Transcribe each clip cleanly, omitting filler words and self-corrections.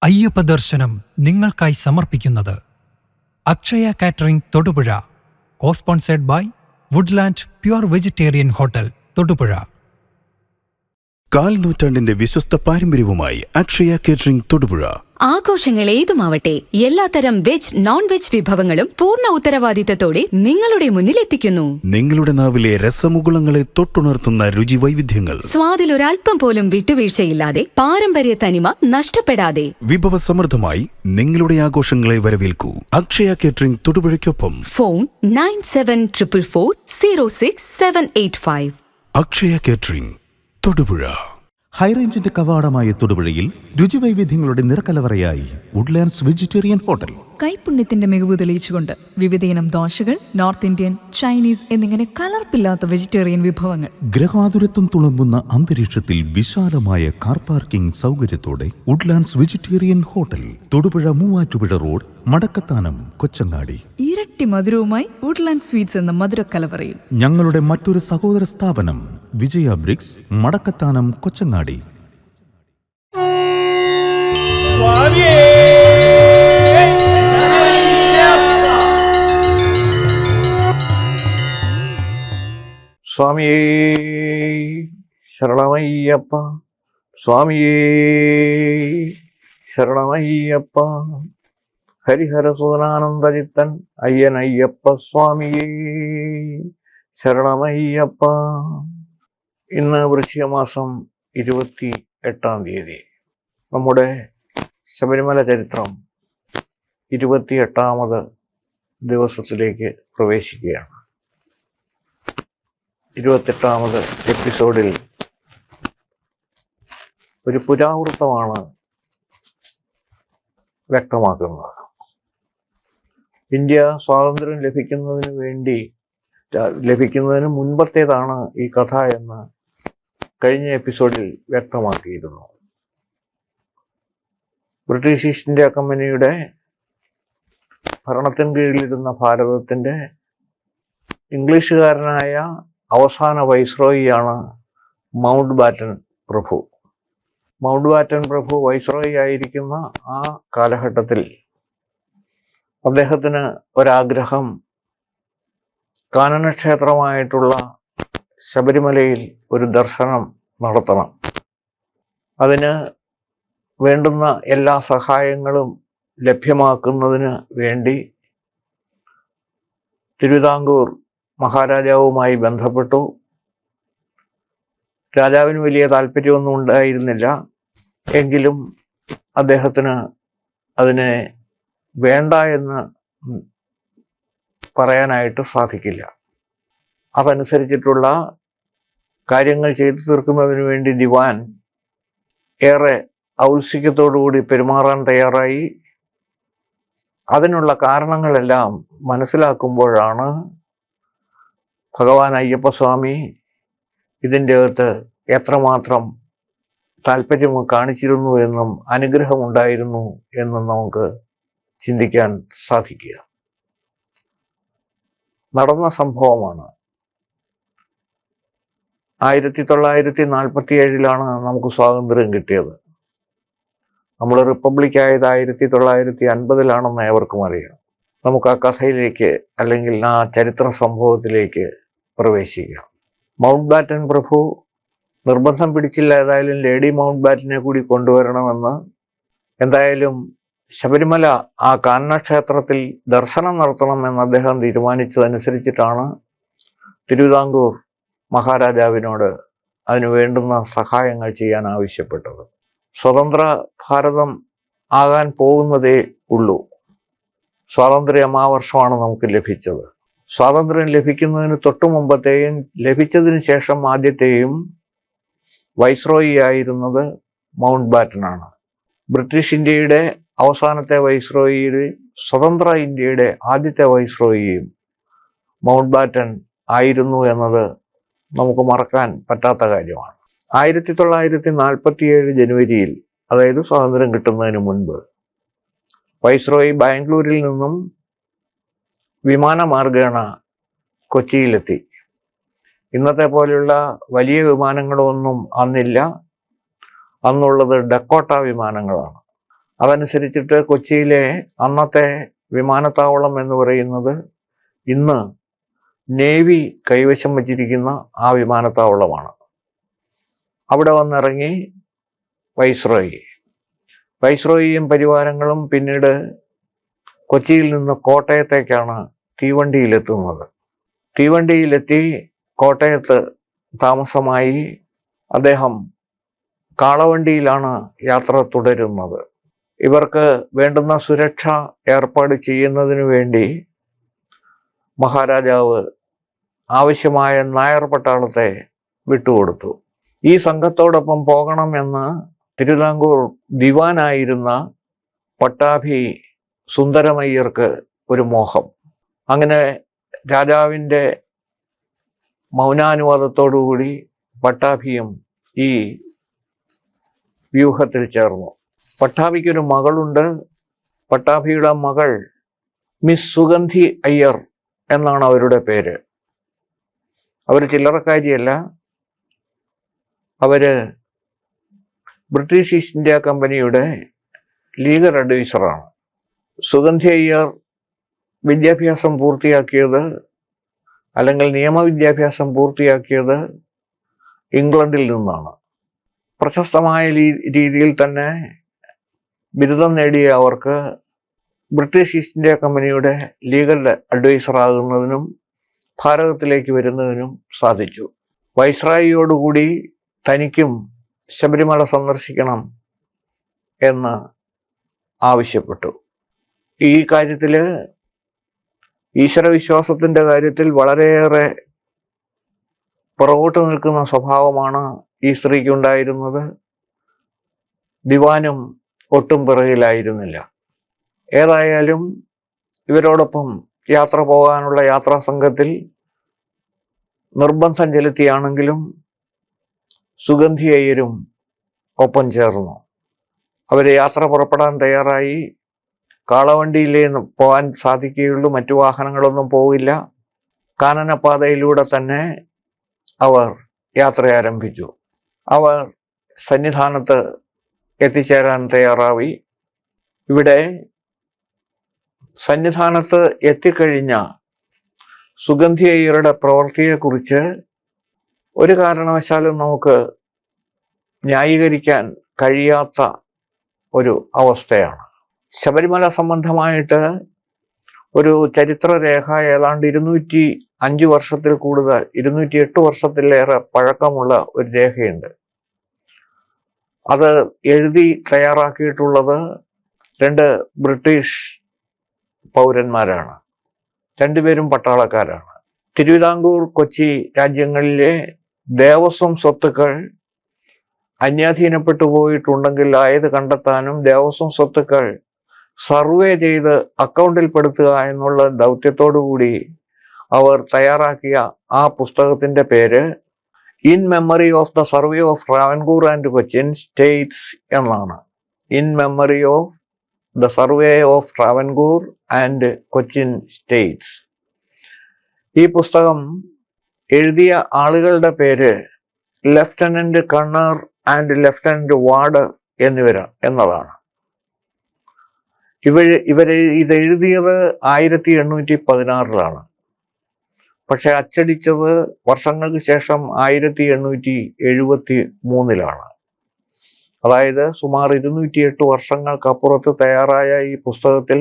അയ്യപ്പ ദർശനം നിങ്ങൾക്കായി സമർപ്പിക്കുന്നത് Akshaya catering Thodupuzha, cosponsored by Woodland pure vegetarian hotel Thodupuzha. കാൽനൂറ്റാണ്ടിന്റെ വിശ്വസ്ത പാരമ്പര്യവുമായി അക്ഷയ കേറ്ററിംഗ് തൊടുപുഴ. ആഘോഷങ്ങൾ ഏതുമാവട്ടെ, എല്ലാത്തരം വെജ് നോൺ വെജ് വിഭവങ്ങളും പൂർണ്ണ ഉത്തരവാദിത്തത്തോടെ നിങ്ങളുടെ മുന്നിലെത്തിക്കുന്നു. നിങ്ങളുടെ നാവിലെ രസമുകുളങ്ങളെ തൊട്ടുണർത്തുന്ന രുചി വൈവിധ്യങ്ങൾ, സ്വാദിൽ ഒരൽപ്പം പോലും വിട്ടുവീഴ്ചയില്ലാതെ, പാരമ്പര്യ തനിമ നഷ്ടപ്പെടാതെ വിഭവസമൃദ്ധമായി നിങ്ങളുടെ ആഘോഷങ്ങളെ വരവേൽക്കൂ. അക്ഷയ കേറ്ററിംഗ് തൊടുപുഴയ്ക്കൊപ്പം ഫോൺ 9744406785. അക്ഷയ കേറ്ററിംഗ് തൊടുപുഴ. ഹൈറേഞ്ചിന്റെ കവാടമായ തൊടുപുഴയിൽ രുചിവൈവിധ്യങ്ങളുടെ നിറക്കലവറയായി വുഡ്ലാൻഡ്സ് വെജിറ്റേറിയൻ ഹോട്ടൽ. കൈപ്പുണ്യത്തിന്റെ മികവ് തെളിയിച്ചുകൊണ്ട് വിവിധയിനം ദോശകൾ, നോർത്ത് ഇന്ത്യൻ, ചൈനീസ് എന്നിങ്ങനെ കലർപ്പില്ലാത്ത വെജിറ്റേറിയൻ വിഭവങ്ങൾ. ഗ്രഹാതുരത്വം തുളുമ്പുന്ന അന്തരീക്ഷത്തിൽ വിശാലമായ കാർ പാർക്കിംഗ് സൗകര്യത്തോടെ Woodlands vegetarian hotel, Thodupuzha Muvattupuzha road, Madakkathanam, Kochangadi. ഇരട്ടി മധുരവുമായി വുഡ്ലാൻഡ് സ്വീറ്റ്സ് എന്ന മധുരക്കലവറയിൽ. ഞങ്ങളുടെ മറ്റൊരു സഹോദര സ്ഥാപനം വിജയ ബ്രിക്സ്, മടക്കത്താനം, കൊച്ചങ്ങാടി. സ്വാമിയേ ശരണമയ്യപ്പ, സ്വാമിയേ ശരണമയ്യപ്പ. ഹരിഹരസൂനാനന്ദചിത്തൻ അയ്യനയ്യപ്പ സ്വാമിയേ ശരണമയ്യപ്പ. ഇന്ന് വൃശ്ചികമാസം 28 നമ്മുടെ ശബരിമല ചരിത്രം 28ാമത് ദിവസത്തിലേക്ക് പ്രവേശിക്കുകയാണ്. 28ാമത് എപ്പിസോഡിൽ ഒരു പുരാവൃത്തമാണ് വ്യക്തമാക്കുന്നത്. ഇന്ത്യ സ്വാതന്ത്ര്യം ലഭിക്കുന്നതിന് മുൻപത്തേതാണ് ഈ കഥ എന്ന് കഴിഞ്ഞ എപ്പിസോഡിൽ വ്യക്തമാക്കിയിരുന്നു. ബ്രിട്ടീഷ് ഈസ്റ്റ് ഇന്ത്യ കമ്പനിയുടെ ഭരണത്തിന് കീഴിലിരുന്ന ഭാരതത്തിന്റെ ഇംഗ്ലീഷുകാരനായ അവസാന വൈസ്രോയിയാണ് മൗണ്ട് ബാറ്റൻ പ്രഭു. മൗണ്ട് ബാറ്റൻ പ്രഭു വൈസ്രോയി ആയിരിക്കുന്ന ആ കാലഘട്ടത്തിൽ അദ്ദേഹത്തിന് ഒരാഗ്രഹം, കാനനക്ഷേത്രമായിട്ടുള്ള ശബരിമലയിൽ ഒരു ദർശനം നടത്തണം. അതിന് വേണ്ടുന്ന എല്ലാ സഹായങ്ങളും ലഭ്യമാക്കുന്നതിന് വേണ്ടി തിരുവിതാംകൂർ മഹാരാജാവുമായി ബന്ധപ്പെട്ടു. രാജാവിന് വലിയ താല്പര്യമൊന്നും ഉണ്ടായിരുന്നില്ല. എങ്കിലും അദ്ദേഹത്തിന് അതിനെ വേണ്ട എന്ന് പറയാനായിട്ട് സാധിക്കില്ല. അതനുസരിച്ചിട്ടുള്ള കാര്യങ്ങൾ ചെയ്തു തീർക്കുന്നതിന് വേണ്ടി ദിവാൻ ഏറെ ഔത്സുക്യത്തോടുകൂടി പെരുമാറാൻ തയ്യാറായി. അതിനുള്ള കാരണങ്ങളെല്ലാം മനസ്സിലാക്കുമ്പോഴാണ് ഭഗവാൻ അയ്യപ്പസ്വാമി ഇതിൻ്റെ അകത്ത് എത്രമാത്രം താല്പര്യം കാണിച്ചിരുന്നു എന്നും അനുഗ്രഹമുണ്ടായിരുന്നു എന്നും നമുക്ക് ചിന്തിക്കാൻ സാധിക്കുക. നടന്ന സംഭവമാണ്. 1947 നമുക്ക് സ്വാതന്ത്ര്യം കിട്ടിയത്. നമ്മൾ റിപ്പബ്ലിക് ആയത് 1950 ഏവർക്കും അറിയാം. നമുക്ക് ആ കഥയിലേക്ക് അല്ലെങ്കിൽ ആ ചരിത്ര സംഭവത്തിലേക്ക് പ്രവേശിക്കാം. മൗണ്ട് ബാറ്റൻ പ്രഭു നിർബന്ധം പിടിച്ചില്ല, ഏതായാലും ലേഡി മൗണ്ട് ബാറ്റനെ കൂടി കൊണ്ടുവരണമെന്ന്. എന്തായാലും ശബരിമല ആ കാനനക്ഷേത്രത്തിൽ ദർശനം നടത്തണമെന്ന് അദ്ദേഹം തീരുമാനിച്ചതനുസരിച്ചിട്ടാണ് തിരുവിതാംകൂർ മഹാരാജാവിനോട് അതിനു വേണ്ടുന്ന സഹായങ്ങൾ ചെയ്യാൻ ആവശ്യപ്പെട്ടത്. സ്വതന്ത്ര ഭാരതം ആകാൻ പോകുന്നതേ ഉള്ളൂ. സ്വാതന്ത്ര്യം ആ വർഷമാണ് നമുക്ക് ലഭിച്ചത്. സ്വാതന്ത്ര്യം ലഭിക്കുന്നതിന് തൊട്ടു മുമ്പത്തെയും ലഭിച്ചതിന് ശേഷം ആദ്യത്തെയും വൈസ്രോയി ആയിരുന്നത് മൗണ്ട് ബാറ്റനാണ്. ബ്രിട്ടീഷ് ഇന്ത്യയുടെ അവസാനത്തെ വൈസ്രോയിയും സ്വതന്ത്ര ഇന്ത്യയുടെ ആദ്യത്തെ വൈസ്രോയിയും മൗണ്ട് ബാറ്റൻ ആയിരുന്നു എന്നത് നമുക്ക് മറക്കാൻ പറ്റാത്ത കാര്യമാണ്. 1947 ജനുവരിയിൽ, അതായത് സ്വാതന്ത്ര്യം കിട്ടുന്നതിന് മുൻപ്, വൈസ്രോയി ബാംഗ്ലൂരിൽ നിന്നും വിമാനമാർഗേണ കൊച്ചിയിലെത്തി. ഇന്നത്തെ പോലെയുള്ള വലിയ വിമാനങ്ങളൊന്നും അന്നില്ല. അന്നുള്ളത് ഡക്കോട്ട വിമാനങ്ങളാണ്. അതനുസരിച്ചിട്ട് കൊച്ചിയിലെ അന്നത്തെ വിമാനത്താവളം എന്ന് പറയുന്നത് ഇന്ന് നേവി കൈവശം വച്ചിരിക്കുന്ന ആ വിമാനത്താവളമാണ്. അവിടെ വന്നിറങ്ങി വൈസ്രോയിയും പരിവാരങ്ങളും പിന്നീട് കൊച്ചിയിൽ നിന്ന് കോട്ടയത്തേക്കാണ് തീവണ്ടിയിലെത്തുന്നത്. തീവണ്ടിയിലെത്തി കോട്ടയത്ത് താമസമായി അദ്ദേഹം കാളവണ്ടിയിലാണ് യാത്ര തുടരുന്നത്. ഇവർക്ക് വേണ്ടുന്ന സുരക്ഷ ഏർപ്പാട് ചെയ്യുന്നതിനു വേണ്ടി മഹാരാജാവ് ആവശ്യമായ നായർ പട്ടാളത്തെ വിട്ടുകൊടുത്തു. ഈ സംഘത്തോടൊപ്പം പോകണമെന്ന് തിരുവിതാംകൂർ ദിവാനായിരുന്ന പട്ടാഭി സുന്ദരമയ്യർക്ക് ഒരു മോഹം. അങ്ങനെ രാജാവിൻ്റെ മൗനാനുവാദത്തോടുകൂടി പട്ടാഭിയും ഈ വ്യൂഹത്തിൽ ചേർന്നു. പട്ടാഭിക്കൊരു മകളുണ്ട്. പട്ടാഭിയുടെ മകൾ മിസ് സുഗന്ധി അയ്യർ എന്നാണ് അവരുടെ പേര്. അവർ ചില്ലറക്കാരിയല്ല. അവര് ബ്രിട്ടീഷ് ഈസ്റ്റ് ഇന്ത്യ കമ്പനിയുടെ ലീഗൽ അഡ്വൈസറാണ്. സുഗന്ധി അയ്യർ വിദ്യാഭ്യാസം പൂർത്തിയാക്കിയത്, അല്ലെങ്കിൽ നിയമവിദ്യാഭ്യാസം പൂർത്തിയാക്കിയത് ഇംഗ്ലണ്ടിൽ നിന്നാണ്. പ്രശസ്തമായ രീതിയിൽ തന്നെ ബിരുദം നേടിയ അവർക്ക് ബ്രിട്ടീഷ് ഈസ്റ്റ് ഇന്ത്യ കമ്പനിയുടെ ലീഗൽ അഡ്വൈസർ ആകുന്നതിനും ഭാരതത്തിലേക്ക് വരുന്നതിനും സാധിച്ചു. വൈസ്രായിയോടുകൂടി തനിക്കും ശബരിമല സന്ദർശിക്കണം എന്ന് ആവശ്യപ്പെട്ടു. ഈ കാര്യത്തിൽ, ഈശ്വരവിശ്വാസത്തിൻ്റെ കാര്യത്തിൽ വളരെയേറെ പുറകോട്ട് നിൽക്കുന്ന സ്വഭാവമാണ് ഈ സ്ത്രീക്കുണ്ടായിരുന്നത്. ദിവാനും ഒട്ടും പിറകിലായിരുന്നില്ല. ഏതായാലും ഇവരോടൊപ്പം യാത്ര പോകാനുള്ള യാത്രാ സംഘത്തിൽ നിർബന്ധം ചെലുത്തിയാണെങ്കിലും സുഗന്ധി അയ്യരും ഒപ്പം ചേർന്നു. അവർ യാത്ര പുറപ്പെടാൻ തയ്യാറായി. കാളവണ്ടിയിലേ പോകാൻ സാധിക്കുകയുള്ളൂ, മറ്റു വാഹനങ്ങളൊന്നും പോവില്ല. കാനനപാതയിലൂടെ തന്നെ അവർ യാത്ര ആരംഭിച്ചു. അവർ സന്നിധാനത്ത് എത്തിച്ചേരാൻ തയ്യാറായി. ഇവിടെ സന്നിധാനത്ത് എത്തിക്കഴിഞ്ഞ സുഗന്ധി അയ്യരുടെ പ്രവൃത്തിയെക്കുറിച്ച് ഒരു കാരണവശാലും നമുക്ക് ന്യായീകരിക്കാൻ കഴിയാത്ത ഒരു അവസ്ഥയാണ്. ശബരിമല സംബന്ധമായിട്ട് ഒരു ചരിത്രരേഖ ഏതാണ്ട് 205 വർഷത്തിൽ കൂടുതൽ, 208 വർഷത്തിലേറെ പഴക്കമുള്ള ഒരു രേഖയുണ്ട്. അത് എഴുതി തയ്യാറാക്കിയിട്ടുള്ളത് 2 ബ്രിട്ടീഷ് പൗരന്മാരാണ്. രണ്ടുപേരും പട്ടാളക്കാരാണ്. തിരുവിതാംകൂർ, കൊച്ചി രാജ്യങ്ങളിലെ ദേവസ്വം സ്വത്തുക്കൾ അന്യാധീനപ്പെട്ടു പോയിട്ടുണ്ടെങ്കിൽ ആയത് കണ്ടെത്താനും ദേവസ്വം സ്വത്തുക്കൾ സർവേ ചെയ്ത് അക്കൗണ്ടിൽപ്പെടുത്തുക എന്നുള്ള ദൗത്യത്തോടുകൂടി അവർ തയ്യാറാക്കിയ ആ പുസ്തകത്തിന്റെ പേര് in memory of the survey of Travancore and Cochin states എന്നാണ്. In memory of the survey of Travancore and Cochin states. ഈ പുസ്തകം എഴുതിയ ആളുകളുടെ പേര് lieutenant Conner and lieutenant Ward എന്നതാണ്. ഇത് എഴുതിയത് 1816 പക്ഷെ അച്ചടിച്ചത് വർഷങ്ങൾക്ക് ശേഷം 1873 അതായത് സുമാർ 208 വർഷങ്ങൾക്കപ്പുറത്ത് തയ്യാറായ ഈ പുസ്തകത്തിൽ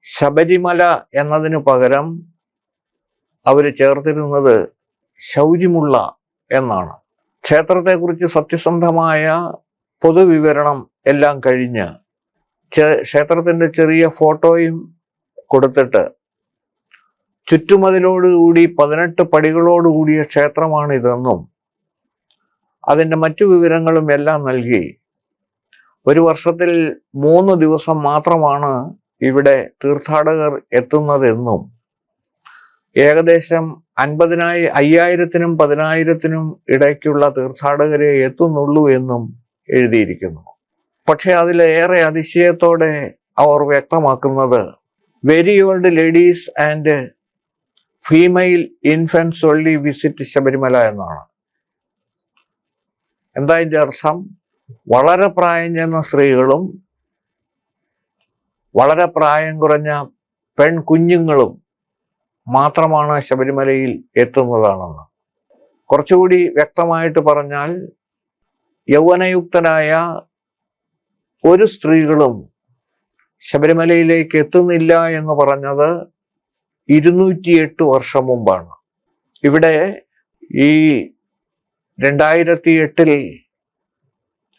ശബരിമല എന്നതിനു പകരം അവർ ചേർത്തിരുന്നത് ശൗര്യമുള്ള എന്നാണ്. ക്ഷേത്രത്തെക്കുറിച്ച് സത്യസന്ധമായ പൊതുവിവരണം എല്ലാം കഴിഞ്ഞ് ക്ഷേത്രത്തിന്റെ ചെറിയ ഫോട്ടോയും കൊടുത്തിട്ട് ചുറ്റുമതിലോടുകൂടി 18 പടികളോടുകൂടിയ ക്ഷേത്രമാണിതെന്നും അതിൻ്റെ മറ്റു വിവരങ്ങളും എല്ലാം നൽകി. ഒരു വർഷത്തിൽ 3 ദിവസം മാത്രമാണ് ഇവിടെ തീർത്ഥാടകർ എത്തുന്നതെന്നും ഏകദേശം 5000-നും 10,000-നും ഇടയ്ക്കുള്ള തീർത്ഥാടകരെ എത്തുന്നുള്ളൂ എന്നും എഴുതിയിരിക്കുന്നു. പക്ഷെ അതിലേറെ അതിശയത്തോടെ അവർ വ്യക്തമാക്കുന്നത് very old ladies and female infants only visit Sabarimala എന്നാണ്. എന്താ ഇതിൻ്റെ അർത്ഥം? വളരെ പ്രായം ചെന്ന സ്ത്രീകളും വളരെ പ്രായം കുറഞ്ഞ പെൺകുഞ്ഞുങ്ങളും മാത്രമാണ് ശബരിമലയിൽ എത്തുന്നതാണെന്ന്. കുറച്ചുകൂടി വ്യക്തമായിട്ട് പറഞ്ഞാൽ യൗവനയുക്തനായ ഒരു സ്ത്രീകളും ശബരിമലയിലേക്ക് എത്തുന്നില്ല എന്ന് പറഞ്ഞത് 208 വർഷം മുമ്പാണ്. ഇവിടെ ഈ 2008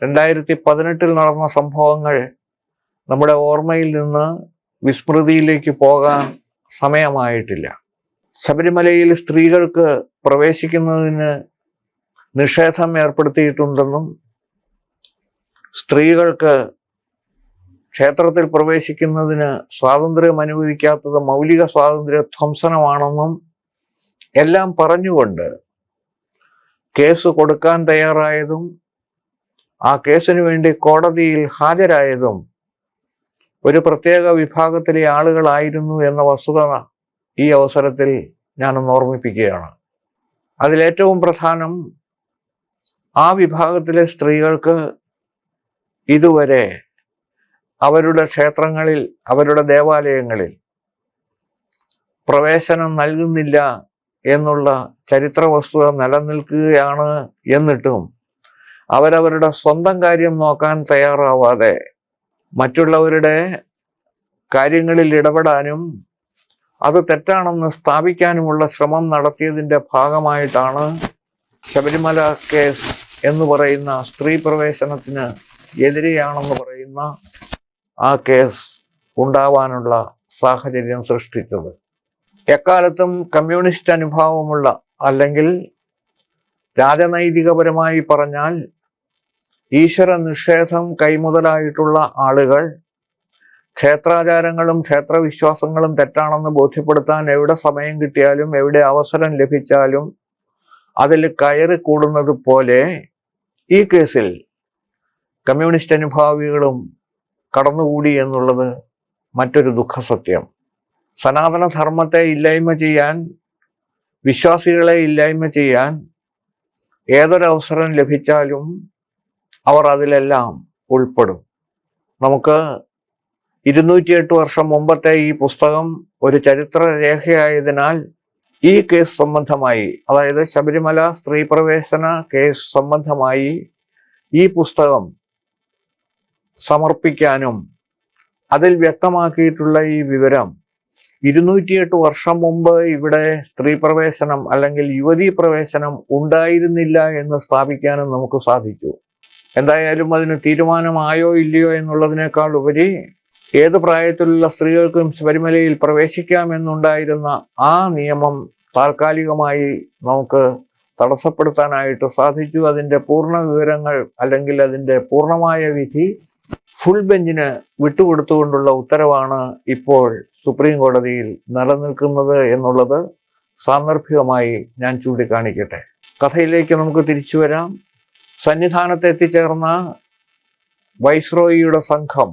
2018 നടന്ന സംഭവങ്ങൾ നമ്മുടെ ഓർമ്മയിൽ നിന്ന് വിസ്മൃതിയിലേക്ക് പോകാൻ സമയമായിട്ടില്ല. ശബരിമലയിൽ സ്ത്രീകൾക്ക് പ്രവേശിക്കുന്നതിന് നിഷേധം ഏർപ്പെടുത്തിയിട്ടുണ്ടെന്നും സ്ത്രീകൾക്ക് ക്ഷേത്രത്തിൽ പ്രവേശിക്കുന്നതിന് സ്വാതന്ത്ര്യം അനുവദിക്കാത്തത് മൗലിക സ്വാതന്ത്ര്യ ധ്വംസനമാണെന്നും എല്ലാം പറഞ്ഞുകൊണ്ട് കേസ് കൊടുക്കാൻ തയ്യാറായതും ആ കേസിനു വേണ്ടി കോടതിയിൽ ഹാജരായതും ഒരു പ്രത്യേക വിഭാഗത്തിലെ ആളുകളായിരുന്നു എന്ന വസ്തുത ഈ അവസരത്തിൽ ഞാനൊന്ന് ഓർമ്മിപ്പിക്കുകയാണ്. അതിലേറ്റവും പ്രധാനം, ആ വിഭാഗത്തിലെ സ്ത്രീകൾക്ക് ഇതുവരെ അവരുടെ ക്ഷേത്രങ്ങളിൽ, അവരുടെ ദേവാലയങ്ങളിൽ പ്രവേശനം നൽകുന്നില്ല എന്നുള്ള ചരിത്ര വസ്തുത നിലനിൽക്കുകയാണ്. എന്നിട്ടും അവരവരുടെ സ്വന്തം കാര്യം നോക്കാൻ തയ്യാറാവാതെ മറ്റുള്ളവരുടെ കാര്യങ്ങളിൽ ഇടപെടാനും അത് തെറ്റാണെന്ന് സ്ഥാപിക്കാനുമുള്ള ശ്രമം നടത്തിയതിൻ്റെ ഭാഗമായിട്ടാണ് ശബരിമല കേസ് എന്ന് പറയുന്ന സ്ത്രീ പ്രവേശനത്തിന് എതിരെയാണെന്ന് പറയുന്ന ആ കേസ് ഉണ്ടാവാനുള്ള സാഹചര്യം സൃഷ്ടിച്ചത്. എക്കാലത്തും കമ്മ്യൂണിസ്റ്റ് അനുഭാവമുള്ള, അല്ലെങ്കിൽ രാജനൈതികപരമായി പറഞ്ഞാൽ ഈശ്വര നിഷേധം കൈമുതലായിട്ടുള്ള ആളുകൾ ക്ഷേത്രാചാരങ്ങളും ക്ഷേത്രവിശ്വാസങ്ങളും തെറ്റാണെന്ന് ബോധ്യപ്പെടുത്താൻ എവിടെ സമയം കിട്ടിയാലും എവിടെ അവസരം ലഭിച്ചാലും അതിൽ കയറി കൂടുന്നത് പോലെ ഈ കേസിൽ കമ്മ്യൂണിസ്റ്റ് അനുഭാവികളും കടന്നുകൂടി എന്നുള്ളത് മറ്റൊരു ദുഃഖസത്യം. സനാതനധർമ്മത്തെ ഇല്ലായ്മ ചെയ്യാൻ, വിശ്വാസികളെ ഇല്ലായ്മ ചെയ്യാൻ ഏതൊരവസരം ലഭിച്ചാലും അവർ അതിലെല്ലാം ഉൾപ്പെടും. നമുക്ക് 208 വർഷം മുമ്പത്തെ ഈ പുസ്തകം ഒരു ചരിത്ര രേഖയായതിനാൽ ഈ കേസ് സംബന്ധമായി, അതായത് ശബരിമല സ്ത്രീ പ്രവേശന കേസ് സംബന്ധമായി ഈ പുസ്തകം സമർപ്പിക്കാനും അതിൽ വ്യക്തമാക്കിയിട്ടുള്ള ഈ വിവരം 208 വർഷം മുമ്പ് ഇവിടെ സ്ത്രീ പ്രവേശനം അല്ലെങ്കിൽ യുവതീ പ്രവേശനം ഉണ്ടായിരുന്നില്ല എന്ന് സ്ഥാപിക്കാനും നമുക്ക് സാധിച്ചു. എന്തായാലും അതിന് തീരുമാനമായോ ഇല്ലയോ എന്നുള്ളതിനേക്കാൾ ഉപരി ഏത് പ്രായത്തിലുള്ള സ്ത്രീകൾക്കും ശബരിമലയിൽ പ്രവേശിക്കാമെന്നുണ്ടായിരുന്ന ആ നിയമം താൽക്കാലികമായി നമുക്ക് തടസ്സപ്പെടുത്താനായിട്ട് സാധിച്ചു. അതിൻ്റെ പൂർണ്ണ വിവരങ്ങൾ അല്ലെങ്കിൽ അതിൻ്റെ പൂർണ്ണമായ വിധി ഫുൾ ബെഞ്ചിന് വിട്ടുകൊടുത്തുകൊണ്ടുള്ള ഉത്തരവാണ് ഇപ്പോൾ സുപ്രീം കോടതിയിൽ നിലനിൽക്കുന്നത് എന്നുള്ളത് സാന്ദർഭികമായി ഞാൻ ചൂണ്ടിക്കാണിക്കട്ടെ. കഥയിലേക്ക് നമുക്ക് തിരിച്ചു വരാം. സന്നിധാനത്ത് എത്തിച്ചേർന്ന വൈസ്രോയിയുടെ സംഘം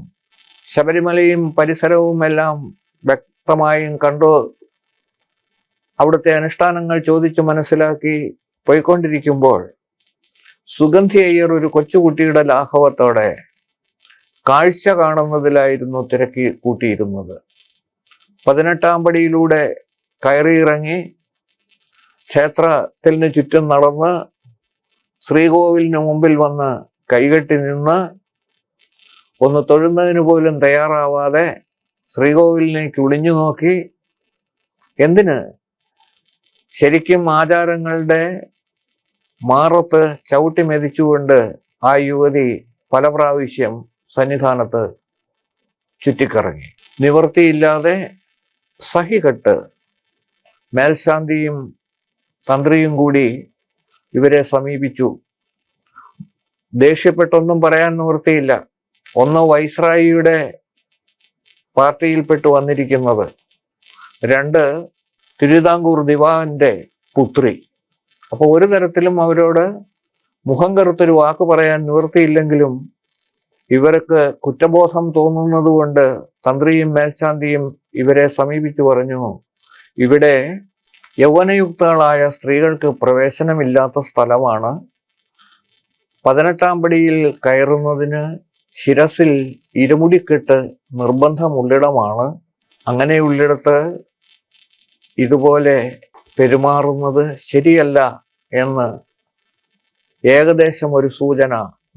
ശബരിമലയും പരിസരവും എല്ലാം വ്യക്തമായും കണ്ടു, അവിടുത്തെ അനുഷ്ഠാനങ്ങൾ ചോദിച്ചു മനസ്സിലാക്കി പോയിക്കൊണ്ടിരിക്കുമ്പോൾ സുഗന്ധി അയ്യർ ഒരു കൊച്ചുകുട്ടിയുടെ ലാഘവത്തോടെ കാഴ്ച കാണുന്നതിലായിരുന്നു തിരക്കി കൂട്ടിയിരുന്നത്. 18-ാം പടിയിലൂടെ കയറിയിറങ്ങി ക്ഷേത്രത്തിന് ചുറ്റും നടന്ന് ശ്രീകോവിലിന് മുമ്പിൽ വന്ന് കൈകെട്ടി നിന്ന് ഒന്ന് തൊഴുന്നതിന് പോലും തയ്യാറാവാതെ ശ്രീകോവിലിലേക്ക് ഒളിഞ്ഞു നോക്കി. എന്തിന്? ശരിക്കും ആചാരങ്ങളുടെ മാറത്ത് ചവിട്ടി മെതിച്ചുകൊണ്ട് ആ യുവതി പല പ്രാവശ്യം സന്നിധാനത്ത് ചുറ്റിക്കറങ്ങി. നിവൃത്തിയില്ലാതെ സഹികെട്ട് മേൽശാന്തിയും തന്ത്രിയും കൂടി ഇവരെ സമീപിച്ചു. ദേഷ്യപ്പെട്ടൊന്നും പറയാൻ നിവൃത്തിയില്ല. ഒന്ന് വൈസ്രായിയുടെ പാർട്ടിയിൽപ്പെട്ടു വന്നിരിക്കുന്നത്, 2 തിരുവിതാംകൂർ ദിവാന്റെ പുത്രി. അപ്പോൾ ഒരു തരത്തിലും അവരോട് മുഖം കറുത്തൊരു വാക്ക് പറയാൻ നിവൃത്തിയില്ലെങ്കിലും ഇവർക്ക് കുറ്റബോധം തോന്നുന്നത് കൊണ്ട് തന്ത്രിയും മേൽശാന്തിയും ഇവരെ സമീപിച്ചു പറഞ്ഞു, ഇവിടെ യൗവനയുക്തകളായ സ്ത്രീകൾക്ക് പ്രവേശനമില്ലാത്ത സ്ഥലമാണ്, 18-ാം പടിയിൽ കയറുന്നതിന് ശിരസിൽ ഇരുമുടിക്കെട്ട് നിർബന്ധമുള്ളിടമാണ്. അങ്ങനെയുള്ളിടത്ത് ഇതുപോലെ പെരുമാറുന്നത് ശരിയല്ല എന്ന് ഏകദേശം ഒരു സൂചന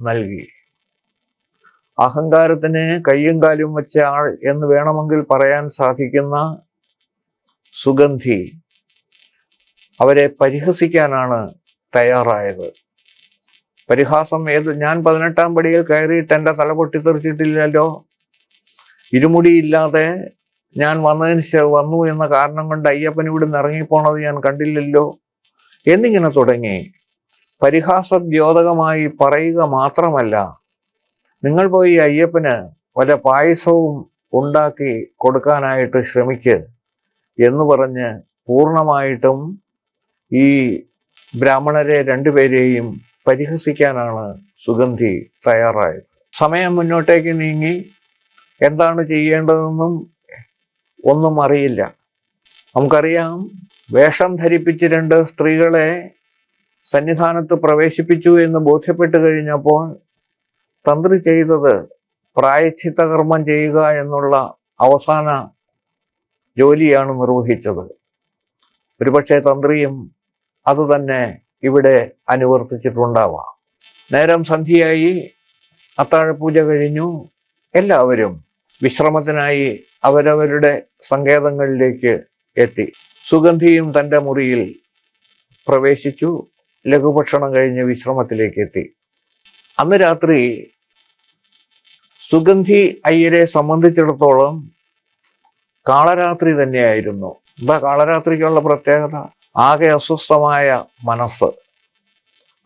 നൽകി. അഹങ്കാരത്തിന് കയ്യും കാലും വെച്ച ആൾ എന്ന് വേണമെങ്കിൽ പറയാൻ സാധിക്കുന്ന സുഗന്ധി അവരെ പരിഹസിക്കാനാണ് തയ്യാറായത്. പരിഹാസം ഞാൻ 18-ാം പടിയിൽ കയറിയിട്ട് എൻ്റെ തല പൊട്ടിത്തെറിച്ചിട്ടില്ലല്ലോ, ഇരുമുടിയില്ലാതെ ഞാൻ വന്നു എന്ന കാരണം കൊണ്ട് അയ്യപ്പൻ ഇവിടുന്ന് ഇറങ്ങിപ്പോണത് ഞാൻ കണ്ടില്ലല്ലോ എന്നിങ്ങനെ തുടങ്ങി പരിഹാസദ്യോതകമായി പറയുക മാത്രമല്ല, നിങ്ങൾ പോയി അയ്യപ്പന് വല്ല പായസവും ഉണ്ടാക്കി കൊടുക്കാനായിട്ട് ശ്രമിക്ക് എന്ന് പറഞ്ഞ് പൂർണ്ണമായിട്ടും ഈ ബ്രാഹ്മണരെ രണ്ടുപേരെയും പരിഹസിക്കാനാണ് സുഗന്ധി തയ്യാറായത്. സമയം മുന്നോട്ടേക്ക് നീങ്ങി എന്താണ് ചെയ്യേണ്ടതെന്നും ഒന്നും അറിയില്ല. നമുക്കറിയാം, വേഷം ധരിപ്പിച്ച് 2 സ്ത്രീകളെ സന്നിധാനത്ത് പ്രവേശിപ്പിച്ചു എന്ന് ബോധ്യപ്പെട്ട് കഴിഞ്ഞപ്പോൾ തന്ത്രി ചെയ്തത് പ്രായശ്ചിത്ത കർമ്മം ചെയ്യുക എന്നുള്ള അവസാന ജോലിയാണ് നിർവഹിച്ചത്. ഒരുപക്ഷെ തന്ത്രിയും അതുതന്നെ ഇവിടെ അനുവർത്തിച്ചിട്ടുണ്ടാവാം. നേരം സന്ധ്യയായി, അത്താഴപൂജ കഴിഞ്ഞു. എല്ലാവരും വിശ്രമത്തിനായി അവരവരുടെ സങ്കേതങ്ങളിലേക്ക് എത്തി. സുഗന്ധിയും തൻ്റെ മുറിയിൽ പ്രവേശിച്ചു. ലഘുഭക്ഷണം കഴിഞ്ഞ് വിശ്രമത്തിലേക്ക് എത്തി. അന്ന് രാത്രി സുഗന്ധി അയ്യരെ സംബന്ധിച്ചിടത്തോളം കാളരാത്രി തന്നെയായിരുന്നു. എന്താ കാളരാത്രിക്കുള്ള പ്രത്യേകത? ആകെ അസ്വസ്ഥമായ മനസ്സ്,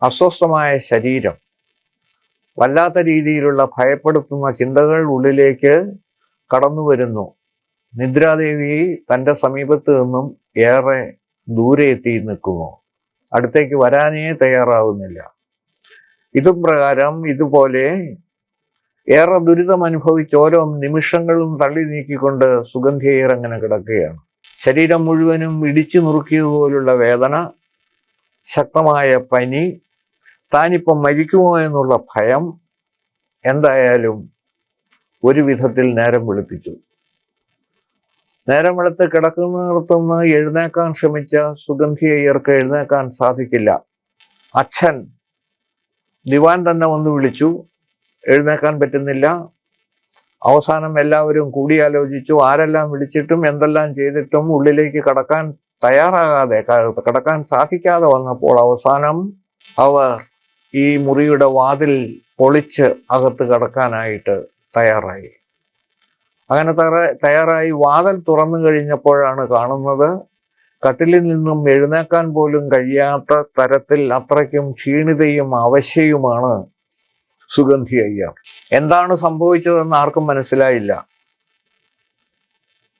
അസ്വസ്ഥമായ ശരീരം, വല്ലാത്ത രീതിയിലുള്ള ഭയപ്പെടുത്തുന്ന ചിന്തകൾ ഉള്ളിലേക്ക് കടന്നു വരുന്നു. നിദ്രാദേവി തൻ്റെ സമീപത്ത് നിന്നും ഏറെ ദൂരെ എത്തി നിൽക്കുന്നു. അടുത്തേക്ക് വരാനേ തയ്യാറാവുന്നില്ല. ഇതും പ്രകാരം ഇതുപോലെ ഏറെ ദുരിതം അനുഭവിച്ച് ഓരോ നിമിഷങ്ങളും തള്ളി നീക്കിക്കൊണ്ട് സുഗന്ധിയർ അങ്ങനെ കിടക്കുകയാണ്. ശരീരം മുഴുവനും ഇടിച്ചു നുറുക്കിയതുപോലുള്ള വേദന, ശക്തമായ പനി, താനിപ്പം മരിക്കുമോ എന്നുള്ള ഭയം. എന്തായാലും ഒരു വിധത്തിൽ നേരം വെളുപ്പിച്ചു. നേരം വെളുത്ത് കിടക്കുന്നിടത്തുനിന്ന് എഴുന്നേക്കാൻ ശ്രമിച്ച സുഗന്ധി അയ്യർക്ക് എഴുന്നേക്കാൻ സാധിക്കില്ല. അച്ഛൻ ദിവാൻ തന്നെ ഒന്ന് വിളിച്ചു, എഴുന്നേക്കാൻ പറ്റുന്നില്ല. അവസാനം എല്ലാവരും കൂടിയാലോചിച്ചു. ആരെല്ലാം വിളിച്ചിട്ടും എന്തെല്ലാം ചെയ്തിട്ടും ഉള്ളിലേക്ക് കടക്കാൻ തയ്യാറാകാതെ, കടക്കാൻ സാധിക്കാതെ വന്നപ്പോൾ അവസാനം അവർ ഈ മുറിയുടെ വാതിൽ പൊളിച്ച് അകത്ത് കടക്കാനായിട്ട് തയ്യാറായി. അങ്ങനെ തയ്യാറായി വാതിൽ തുറന്നു കഴിഞ്ഞപ്പോഴാണ് കാണുന്നത്, കട്ടിലിൽ നിന്നും എഴുന്നേക്കാൻ പോലും കഴിയാത്ത തരത്തിൽ അത്രയ്ക്കും ക്ഷീണിതയും അവശയുമാണ് സുഗന്ധി അയ്യർ. എന്താണ് സംഭവിച്ചതെന്ന് ആർക്കും മനസ്സിലായില്ല.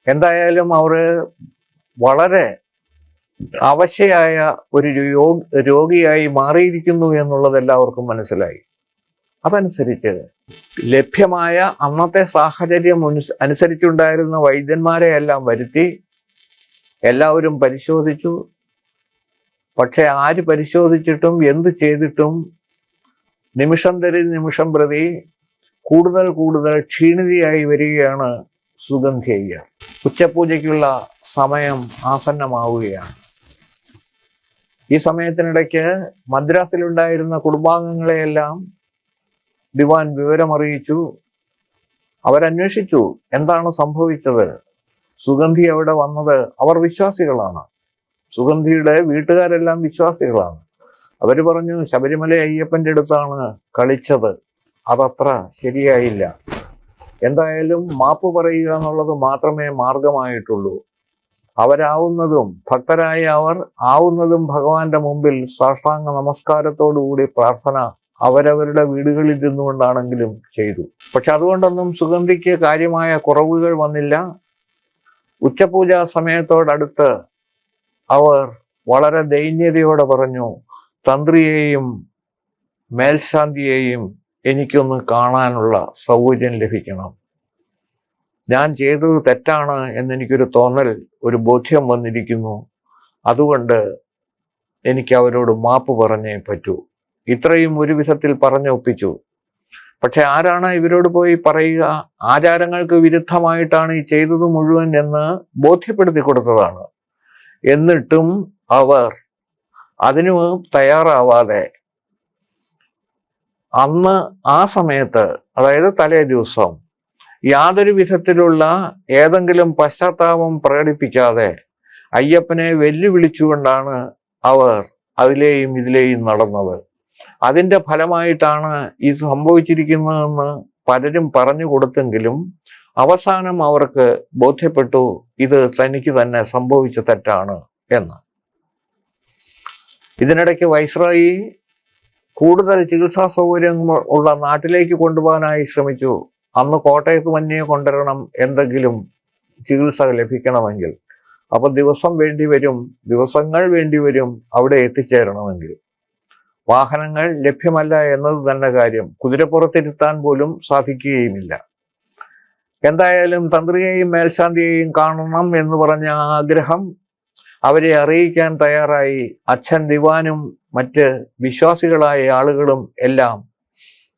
എന്തായാലും അവർ വളരെ അവശയായ ഒരു രോഗിയായി മാറിയിരിക്കുന്നു എന്നുള്ളത് എല്ലാവർക്കും മനസ്സിലായി. അതനുസരിച്ച് ലഭ്യമായ അന്നത്തെ സാഹചര്യം അനുസരിച്ചുണ്ടായിരുന്ന വൈദ്യന്മാരെ എല്ലാം വരുത്തി എല്ലാവരും പരിശോധിച്ചു. പക്ഷെ ആര് പരിശോധിച്ചിട്ടും എന്ത് ചെയ്തിട്ടും നിമിഷം പ്രതി കൂടുതൽ ക്ഷീണിതയായി വരികയാണ് സുഗന്ധി അയ്യർ. ഉച്ചപൂജയ്ക്കുള്ള സമയം ആസന്നമാവുകയാണ്. ഈ സമയത്തിനിടയ്ക്ക് മദ്രാസിലുണ്ടായിരുന്ന കുടുംബാംഗങ്ങളെയെല്ലാം ദിവാൻ വിവരമറിയിച്ചു. അവരന്വേഷിച്ചു എന്താണ് സംഭവിച്ചത്. സുഗന്ധി അവിടെ വന്നത്, അവർ വിശ്വാസികളാണ്. സുഗന്ധിയുടെ വീട്ടുകാരെല്ലാം വിശ്വാസികളാണ്. അവർ പറഞ്ഞു, ശബരിമല അയ്യപ്പൻ്റെ അടുത്താണ് കളിച്ചത്, അതത്ര ശരിയായില്ല. എന്തായാലും മാപ്പ് പറയുക എന്നുള്ളത് മാത്രമേ മാർഗമായിട്ടുള്ളൂ. അവരാവുന്നതും ഭക്തരായ അവർ ആവുന്നതും ഭഗവാന്റെ മുമ്പിൽ സാഷ്ടാംഗ നമസ്കാരത്തോടുകൂടി പ്രാർത്ഥന അവരവരുടെ വീടുകളിൽ ഇരുന്നുകൊണ്ടാണെങ്കിലും ചെയ്തു. പക്ഷെ അതുകൊണ്ടൊന്നും സുഗന്ധിക്ക് കാര്യമായ കുറവുകൾ വന്നില്ല. ഉച്ചപൂജാ സമയത്തോടടുത്ത് അവർ വളരെ ദൈന്യതയോടെ പറഞ്ഞു, തന്ത്രിയെയും മേൽശാന്തിയെയും എനിക്കൊന്ന് കാണാനുള്ള സൗകര്യം ലഭിക്കണം. ഞാൻ ചെയ്തത് തെറ്റാണ് എന്നെനിക്കൊരു തോന്നൽ, ഒരു ബോധ്യം വന്നിരിക്കുന്നു. അതുകൊണ്ട് എനിക്ക് അവരോട് മാപ്പ് പറഞ്ഞേ പറ്റൂ. ഇത്രയും ഒരു വിധത്തിൽ പറഞ്ഞൊപ്പിച്ചു. പക്ഷെ ആരാണ് ഇവരോട് പോയി പറയുക? ആചാരങ്ങൾക്ക് വിരുദ്ധമായിട്ടാണ് ഈ ചെയ്തത് മുഴുവൻ എന്ന് ബോധ്യപ്പെടുത്തി കൊടുത്തതാണ്. എന്നിട്ടും അവർ അതിനു തയ്യാറാവാതെ അന്ന് ആ സമയത്ത്, അതായത് തലേ ദിവസം, യാതൊരു വിധത്തിലുള്ള ഏതെങ്കിലും പശ്ചാത്താപം പ്രകടിപ്പിക്കാതെ അയ്യപ്പനെ വെല്ലുവിളിച്ചുകൊണ്ടാണ് അവർ അതിലെയും ഇതിലെയും നടന്നത്. അതിന്റെ ഫലമായിട്ടാണ് ഇത് സംഭവിച്ചിരിക്കുന്നതെന്ന് പലരും പറഞ്ഞു കൊടുത്തെങ്കിലും അവസാനം അവർക്ക് ബോധ്യപ്പെട്ടു ഇത് തനിക്ക് തന്നെ സംഭവിച്ച തെറ്റാണ് എന്ന്. ഇതിനിടയ്ക്ക് വൈസ്രോയി കൂടുതൽ ചികിത്സാ സൗകര്യങ്ങൾ ഉള്ള നാട്ടിലേക്ക് കൊണ്ടുപോകാനായി ശ്രമിച്ചു. അന്ന് കോട്ടയത്ത് മഞ്ഞയെ കൊണ്ടുവരണം എന്തെങ്കിലും ചികിത്സ ലഭിക്കണമെങ്കിൽ. അപ്പൊ ദിവസങ്ങൾ വേണ്ടിവരും അവിടെ എത്തിച്ചേരണമെങ്കിൽ. വാഹനങ്ങൾ ലഭ്യമല്ല എന്നത് തന്നെ കാര്യം. കുതിരപ്പുറത്തിരുത്താൻ പോലും സാധിക്കുകയുമില്ല. എന്തായാലും തന്ത്രിയെയും മേൽശാന്തിയെയും കാണണം എന്ന് പറഞ്ഞ ആഗ്രഹം അവരെ അറിയിക്കാൻ തയ്യാറായി അച്ഛൻ ദിവാനും മറ്റ് വിശ്വാസികളായ ആളുകളും എല്ലാം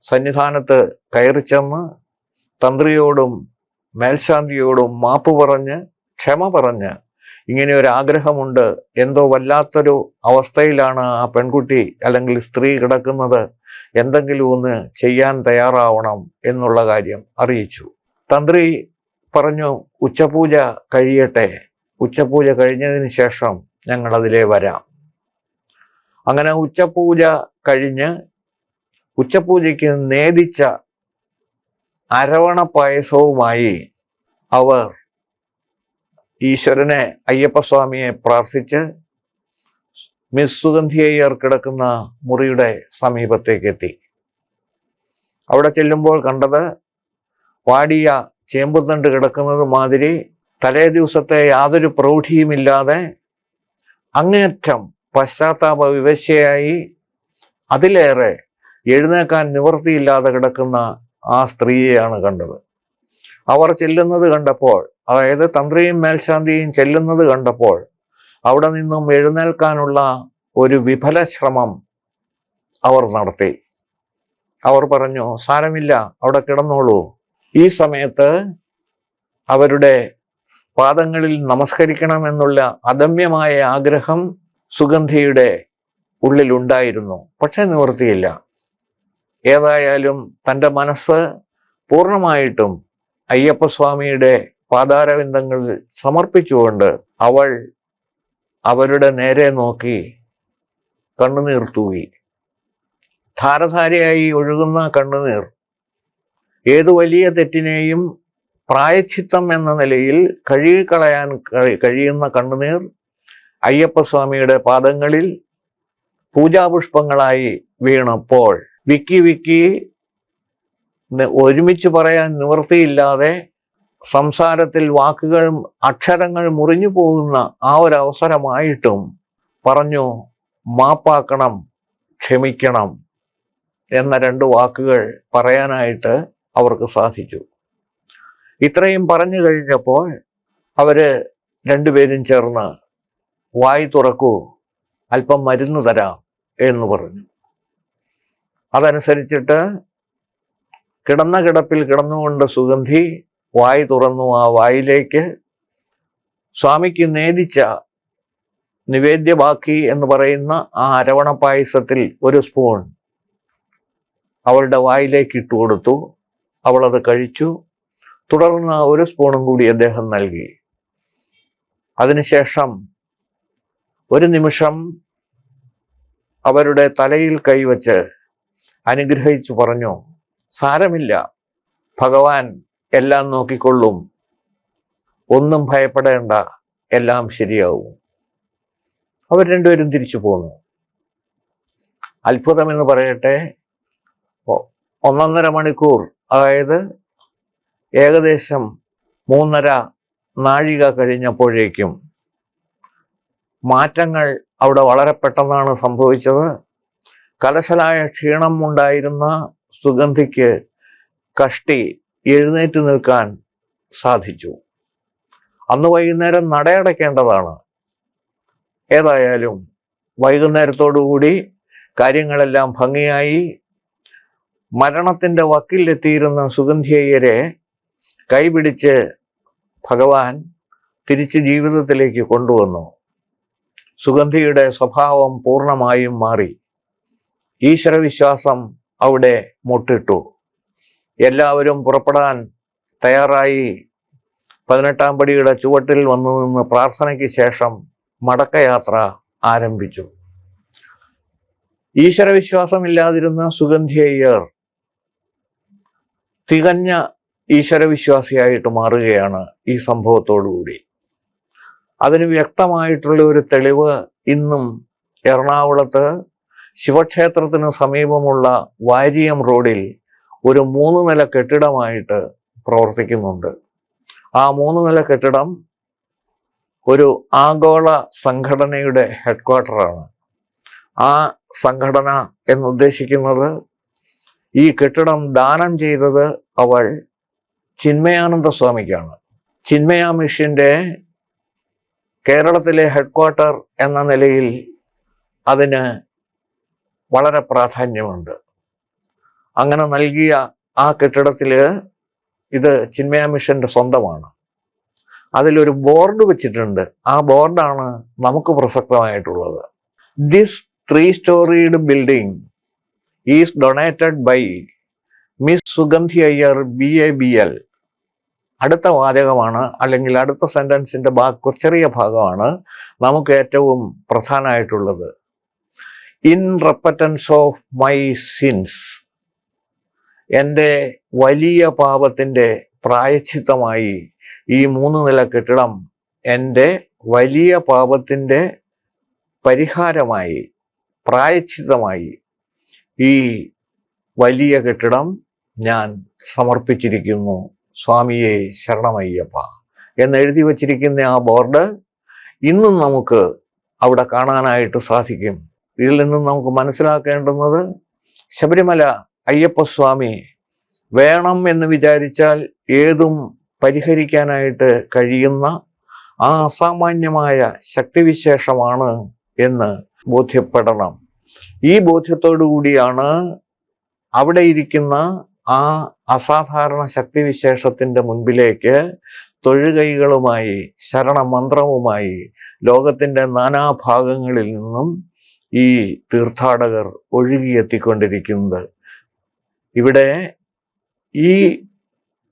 സന്നിധാനത്ത് കയറിച്ചെന്ന് തന്ത്രിയോടും മേൽശാന്തിയോടും മാപ്പ് പറഞ്ഞ് ക്ഷമ പറഞ്ഞ് ഇങ്ങനെ ഒരു ആഗ്രഹമുണ്ട്, എന്തോ വല്ലാത്തൊരു അവസ്ഥയിലാണ് ആ പെൺകുട്ടി അല്ലെങ്കിൽ സ്ത്രീ കിടക്കുന്നത്, എന്തെങ്കിലും ഒന്ന് ചെയ്യാൻ തയ്യാറാവണം എന്നുള്ള കാര്യം അറിയിച്ചു. തന്ത്രി പറഞ്ഞു, ഉച്ചപൂജ കഴിയട്ടെ, ഉച്ചപൂജ കഴിഞ്ഞതിന് ശേഷം ഞങ്ങൾ അതിലേ വരാം. അങ്ങനെ ഉച്ചപൂജ കഴിഞ്ഞ് ഉച്ചപൂജയ്ക്ക് നേദിച്ച അരവണ പായസവുമായി അവർ ഈശ്വരനെ, അയ്യപ്പസ്വാമിയെ പ്രാർത്ഥിച്ച് മിസ് സുഗന്ധിയയ്യർ കിടക്കുന്ന മുറിയുടെ സമീപത്തേക്ക് എത്തി. അവിടെ ചെല്ലുമ്പോൾ കണ്ടത് വാടിയ ചേമ്പുതണ്ട് കിടക്കുന്നത് മാതിരി തലേ ദിവസത്തെ യാതൊരു പ്രൗഢിയുമില്ലാതെ അങ്ങേയറ്റം പശ്ചാത്താപ വിവശയായി അതിലേറെ എഴുന്നേക്കാൻ നിവൃത്തിയില്ലാതെ കിടക്കുന്ന ആ സ്ത്രീയെയാണ് കണ്ടത്. അവർ ചെല്ലുന്നത് കണ്ടപ്പോൾ, അതായത് തന്ത്രിയും മേൽശാന്തിയും ചെല്ലുന്നത് കണ്ടപ്പോൾ അവിടെ നിന്നും എഴുന്നേൽക്കാനുള്ള ഒരു വിഫല ശ്രമം അവർ നടത്തി. അവർ പറഞ്ഞു, സാരമില്ല, അവിടെ കിടന്നോളൂ. ഈ സമയത്ത് അവരുടെ പാദങ്ങളിൽ നമസ്കരിക്കണമെന്നുള്ള അദമ്യമായ ആഗ്രഹം സുഗന്ധിയുടെ ഉള്ളിലുണ്ടായിരുന്നു. പക്ഷെ നിവൃത്തിയില്ല. ഏതായാലും തൻ്റെ മനസ്സ് പൂർണ്ണമായിട്ടും അയ്യപ്പസ്വാമിയുടെ പാതാരവിന്ദങ്ങളിൽ സമർപ്പിച്ചുകൊണ്ട് അവൾ അവരുടെ നേരെ നോക്കി കണ്ണുനീർ തൂവി. ധാരധാരയായി ഒഴുകുന്ന കണ്ണുനീർ, ഏതു വലിയ തെറ്റിനെയും പ്രായശ്ചിത്തം എന്ന നിലയിൽ കഴുകിക്കളയാൻ കഴിയുന്ന കണ്ണുനീർ അയ്യപ്പസ്വാമിയുടെ പാദങ്ങളിൽ പൂജാപുഷ്പങ്ങളായി വീണപ്പോൾ വിക്കി ഒരുമിച്ച് പറയാൻ നിവൃത്തിയില്ലാതെ സംസാരത്തിൽ വാക്കുകൾ, അക്ഷരങ്ങൾ മുറിഞ്ഞു പോകുന്ന ആ ഒരു അവസരമായിട്ടും പറഞ്ഞു, മാപ്പാക്കണം, ക്ഷമിക്കണം എന്ന 2 വാക്കുകൾ പറയാനായിട്ട് അവർക്ക് സാധിച്ചു. ഇത്രയും പറഞ്ഞു കഴിഞ്ഞപ്പോൾ അവര് രണ്ടുപേരും ചേർന്ന് വായി തുറക്കൂ, അല്പം മരുന്ന് തരാം എന്ന് പറഞ്ഞു. അതനുസരിച്ചിട്ട് കിടന്ന കിടപ്പിൽ കിടന്നുകൊണ്ട് സുഗന്ധി വായി തുറന്നു. ആ വായിലേക്ക് സ്വാമിക്ക് നേദിച്ച നിവേദ്യബാക്കി എന്ന് പറയുന്ന ആ അരവണ പായസത്തിൽ ഒരു സ്പൂൺ അവളുടെ വായിലേക്ക് ഇട്ടു കൊടുത്തു. അവൾ അത് കഴിച്ചു. തുടർന്ന് ഒരു സ്പൂണും കൂടി അദ്ദേഹം നൽകി. അതിനുശേഷം ഒരു നിമിഷം അവരുടെ തലയിൽ കൈവച്ച് അനുഗ്രഹിച്ചു പറഞ്ഞു, സാരമില്ല, ഭഗവാൻ എല്ലാം നോക്കിക്കൊള്ളും, ഒന്നും ഭയപ്പെടേണ്ട, എല്ലാം ശരിയാവും. അവർ രണ്ടുപേരും തിരിച്ചു പോന്നു. അത്ഭുതമെന്ന് പറയട്ടെ, 1.5 മണിക്കൂർ, അതായത് ഏകദേശം 3.5 നാഴിക കഴിഞ്ഞപ്പോഴേക്കും മാറ്റങ്ങൾ അവിടെ വളരെ പെട്ടെന്നാണ് സംഭവിച്ചത്. കലശലായ ക്ഷീണം ഉണ്ടായിരുന്ന സുഗന്ധിക്ക് കഷ്ടി എഴുന്നേറ്റ് നിൽക്കാൻ സാധിച്ചു. അന്ന് വൈകുന്നേരം നടയടയ്ക്കേണ്ടതാണ്. ഏതായാലും വൈകുന്നേരത്തോടുകൂടി കാര്യങ്ങളെല്ലാം ഭംഗിയായി. മരണത്തിന്റെ വക്കിലെത്തിയിരുന്ന സുഗന്ധിയയ്യരെ കൈപിടിച്ച് ഭഗവാൻ തിരിച്ച് ജീവിതത്തിലേക്ക് കൊണ്ടുവന്നു. സുഗന്ധിയുടെ സ്വഭാവം പൂർണ്ണമായും മാറി. ഈശ്വരവിശ്വാസം അവിടെ മുട്ടിട്ടു. എല്ലാവരും പുറപ്പെടാൻ തയ്യാറായി 18-ാം പടിയുടെ ചുവട്ടിൽ വന്നു നിന്ന് പ്രാർത്ഥനയ്ക്ക് ശേഷം മടക്കയാത്ര ആരംഭിച്ചു. ഈശ്വരവിശ്വാസമില്ലാതിരുന്ന സുഗന്ധിയയ്യർ തികഞ്ഞ ഈശ്വരവിശ്വാസിയായിട്ട് മാറുകയാണ് ഈ സംഭവത്തോടുകൂടി. അതിന് വ്യക്തമായിട്ടുള്ള ഒരു തെളിവ് ഇന്നും എറണാകുളത്ത് ശിവക്ഷേത്രത്തിന് സമീപമുള്ള വാരിയം റോഡിൽ ഒരു 3 നില കെട്ടിടമായിട്ട് പ്രവർത്തിക്കുന്നുണ്ട്. ആ 3 നില കെട്ടിടം ഒരു ആഗോള സംഘടനയുടെ ഹെഡ്ക്വാർട്ടറാണ്. ആ സംഘടന എന്നുദ്ദേശിക്കുന്നത് ഈ കെട്ടിടം ദാനം ചെയ്തത് അവൾ ചിന്മയാനന്ദ സ്വാമിക്കാണ്. ചിന്മയ മിഷന്റെ കേരളത്തിലെ ഹെഡ്ക്വാർട്ടർ എന്ന നിലയിൽ അതിന് വളരെ പ്രാധാന്യമുണ്ട്. അങ്ങനെ നൽകിയ ആ കെട്ടിടത്തില് ഇത് ചിന്മയ മിഷന്റെ സ്വന്തമാണ്. അതിലൊരു ബോർഡ് വെച്ചിട്ടുണ്ട്. ആ ബോർഡാണ് നമുക്ക് പ്രസക്തമായിട്ടുള്ളത്. This 3-storied building is donated by Miss Sugandhi Iyer BABL. അടുത്ത വാചകമാണ്, അല്ലെങ്കിൽ അടുത്ത സെന്റൻസിന്റെ ചെറിയ ഭാഗമാണ് നമുക്ക് ഏറ്റവും പ്രധാനമായിട്ടുള്ളത്. ഇൻ റെപ്പറ്റൻസ് ഓഫ് മൈ സിൻസ്, എൻ്റെ വലിയ പാപത്തിന്റെ പ്രായശ്ചിത്തമായി ഈ 3 നില കെട്ടിടം എൻ്റെ വലിയ പാപത്തിന്റെ പരിഹാരമായി, പ്രായശ്ചിത്തമായി ഈ വലിയ കെട്ടിടം ഞാൻ സമർപ്പിച്ചിരിക്കുന്നു. സ്വാമിയെ ശരണമയ്യപ്പ എന്നെഴുതി വച്ചിരിക്കുന്ന ആ ബോർഡ് ഇന്നും നമുക്ക് അവിടെ കാണാനായിട്ട് സാധിക്കും. ഇതിൽ നിന്നും നമുക്ക് മനസ്സിലാക്കേണ്ടുന്നത്, ശബരിമല അയ്യപ്പസ്വാമി വേണം എന്ന് വിചാരിച്ചാൽ ഏതും പരിഹരിക്കാനായിട്ട് കഴിയുന്ന ആ അസാമാന്യമായ ശക്തിവിശേഷമാണ് എന്ന് ബോധ്യപ്പെടണം. ഈ ബോധ്യത്തോടു കൂടിയാണ് അവിടെ ഇരിക്കുന്ന ആ അസാധാരണ ശക്തിവിശേഷത്തിന്റെ മുൻപിലേക്ക് തൊഴുകൈകളുമായി ശരണമന്ത്രവുമായി ലോകത്തിന്റെ നാനാഭാഗങ്ങളിൽ നിന്നും ഈ തീർത്ഥാടകർ ഒഴുകിയെത്തിക്കൊണ്ടിരിക്കുന്നത്. ഇവിടെ ഈ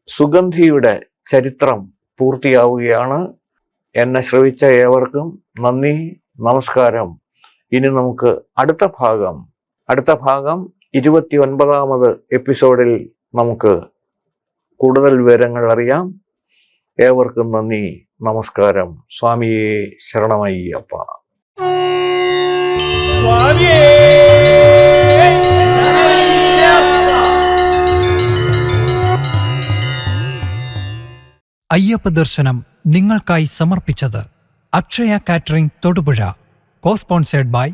സുഗന്ധിയുടെ ചരിത്രം പൂർത്തിയാവുകയാണ്. എന്നെ ശ്രവിച്ച ഏവർക്കും നന്ദി, നമസ്കാരം. ഇനി നമുക്ക് അടുത്ത ഭാഗം 29ാമത് എപ്പിസോഡിൽ നമുക്ക് കൂടുതൽ വിവരങ്ങൾ അറിയാം. ഏവർക്കും നന്ദി, നമസ്കാരം. സ്വാമിയെ ശരണമയ്യപ്പ. അയ്യപ്പ ദർശനം നിങ്ങൾക്കായി സമർപ്പിച്ചത് Akshaya catering Thodupuzha. co-sponsored by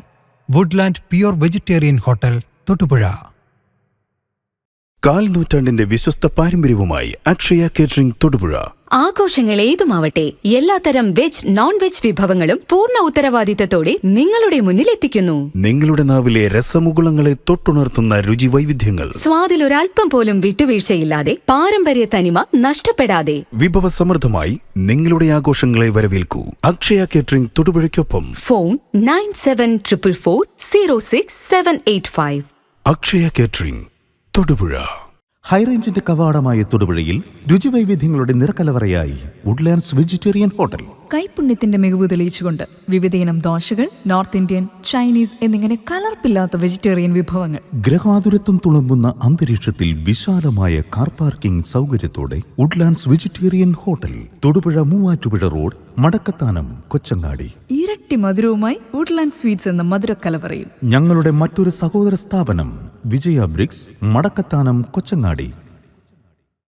Woodland pure vegetarian hotel Thodupuzha. 4 നൂറ്റാണ്ടിന്റെ വിശ്വസ്ത പാരമ്പര്യവുമായി അക്ഷയ കേറ്ററിംഗ് തൊടുപുഴ. ആഘോഷങ്ങൾ ഏതുമാവട്ടെ, എല്ലാത്തരം വെജ് നോൺ വെജ് വിഭവങ്ങളും പൂർണ്ണ ഉത്തരവാദിത്തത്തോടെ നിങ്ങളുടെ മുന്നിലെത്തിക്കുന്നു. നിങ്ങളുടെ നാവിലെ രസമുകുളങ്ങളെ തൊട്ടുണർത്തുന്ന രുചി വൈവിധ്യങ്ങൾ, സ്വാദിൽ ഒരൽപ്പം പോലും വിട്ടുവീഴ്ചയില്ലാതെ, പാരമ്പര്യ തനിമ നഷ്ടപ്പെടാതെ വിഭവസമൃദ്ധമായി നിങ്ങളുടെ ആഘോഷങ്ങളെ വരവേൽക്കൂ. അക്ഷയ കേറ്ററിംഗ് തൊടുപുഴയ്ക്കൊപ്പം ഫോൺ 9744066785. അക്ഷയ കേറ്ററിംഗ് തൊടുപുഴ. ഹൈറേഞ്ചിന്റെ കവാടമായ തൊടുപുഴയിൽ രുചിവൈവിധ്യങ്ങളുടെ നിറക്കലവറയായി വുഡ്ലാൻഡ്സ് വെജിറ്റേറിയൻ ഹോട്ടൽ. കൈപുണ്യത്തിന്റെ മികവ് തെളിയിച്ചുകൊണ്ട് വിവിധയിനം ദോശകൾ, നോർത്ത് ഇന്ത്യൻ, ചൈനീസ് എന്നിങ്ങനെ കലർപ്പില്ലാത്ത വെജിറ്റേറിയൻ വിഭവങ്ങൾ. ഗ്രഹാതുരത്വം തുളുമ്പുന്ന അന്തരീക്ഷത്തിൽ വിശാലമായ കാർ പാർക്കിംഗ് സൗകര്യത്തോടെ Woodlands vegetarian hotel, Thodupuzha Muvattupuzha road, Madakkathanam, Kochangadi. ഇരട്ടി മധുരവുമായി വുഡ്ലാൻഡ് സ്വീറ്റ്സ് എന്ന മധുരക്കലവറയും. ഞങ്ങളുടെ മറ്റൊരു സഹോദര സ്ഥാപനം വിജയ ബ്രിക്സ്, മടക്കത്താനം, കൊച്ചങ്ങാടി.